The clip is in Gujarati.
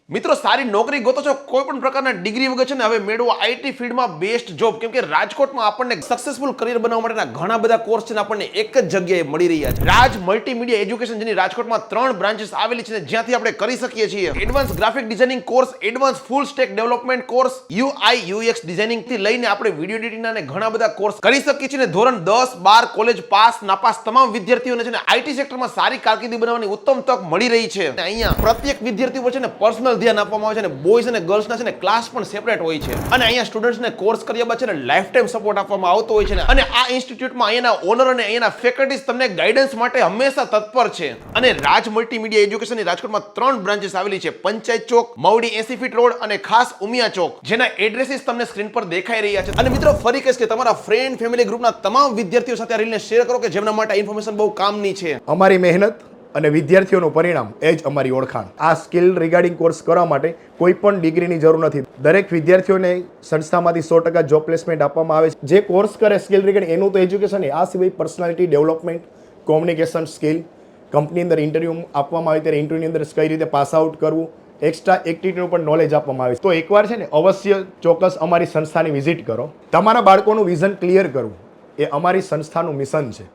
મિત્રો સારી નોકરી ગોતો છો, કોઈ પણ પ્રકારના ડિગ્રી વગર છે ને હવે મેળવો આઈટી ફિલ્ડમાં બેસ્ટ જોબ, કેમ કે રાજકોટમાં આપણને સક્સેસફુલ કરિયર બનાવવા માટેના ઘણા બધા કોર્સ છે ને આપણને એક જ જગ્યાએ મળી રહ્યા છે. રાજ મલ્ટી મીડિયા એજ્યુકેશન, જેની રાજકોટમાં 3 બ્રાન્ચીસ આવેલી છે, જ્યાંથી આપણે કરી શકીએ છીએ advance graphic designing course, advance full stack development course, UI UX designing થી લઈને આપણે વિડિયો એડિટિંગ અને ઘણા બધા કોર્સ કરી શકીએ છીએ. ધોરણ 10, 12 કોલેજ પાસ નાપાસ તમામ વિદ્યાર્થીઓને છે ને આઈટી સેક્ટરમાં સારી કારકિર્દી બનાવવાની ઉત્તમ તક મળી રહી છે. અહીંયા પ્રત્યેક વિદ્યાર્થી પર છે ને પર્સનલ ધ્યાન આપવામાં આવે છે અને બોયઝ અને ગર્લ્સ ના છે ને ક્લાસ પણ સેપરેટ હોય છે. અને અહીંયા સ્ટુડન્ટ્સ ને કોર્સ કર્યા બાદ છે ને લાઈફ ટાઈમ સપોર્ટ આપવામાં આવતો હોય છે. અને આ ઇન્સ્ટિટ્યૂટમાં અહીંયાના ઓનર અને અહીંયાના ફેકલ્ટીઝ તમને ગાઈડન્સ માટે હંમેશા તત્પર છે. અને રાજ મલ્ટી મીડિયા એજ્યુકેશનની રાજકોટમાં 3 બ્રાન્ચીસ આવેલી છે: પંચાયત ચોક, મવડી 80 ફીટ રોડ અને ખાસ ઉમિયા ચોક, જેના એડ્રેસીસ તમને સ્ક્રીન પર દેખાઈ રહ્યા છે. અને મિત્રો ફરી કહીશ કે તમારા ફ્રેન્ડ ફેમિલી ગ્રુપના તમામ વિદ્યાર્થીઓ સાથે આ રીલને શેર કરો કે જેમના માટે ઇન્ફોર્મેશન બહુ કામની છે. અમારી મહેનત અને વિદ્યાર્થીઓનું પરિણામ એ જ અમારી ઓળખાણ. આ સ્કિલ રિગાર્ડિંગ કોર્સ કરવા માટે કોઈ પણ ડિગ્રીની જરૂર નથી. દરેક વિદ્યાર્થીઓને સંસ્થામાંથી 100% જોબ પ્લેસમેન્ટ આપવામાં આવે છે. જે કોર્સ કરે સ્કિલ રિગાર્ડિંગ એનું તો એજ્યુકેશન છે, આ સિવાય personality development, communication skill, company અંદર ઇન્ટરવ્યૂ આપવામાં આવે ત્યારે ઇન્ટરવ્યૂની અંદર કઈ રીતે પાસ આઉટ કરવું, એક્સ્ટ્રા એક્ટિવિટીનું પણ નોલેજ આપવામાં આવે છે. તો એકવાર છે ને અવશ્ય ચોક્કસ અમારી સંસ્થાની વિઝિટ કરો. તમારા બાળકોનું વિઝન ક્લિયર કરવું એ અમારી સંસ્થાનું મિશન છે.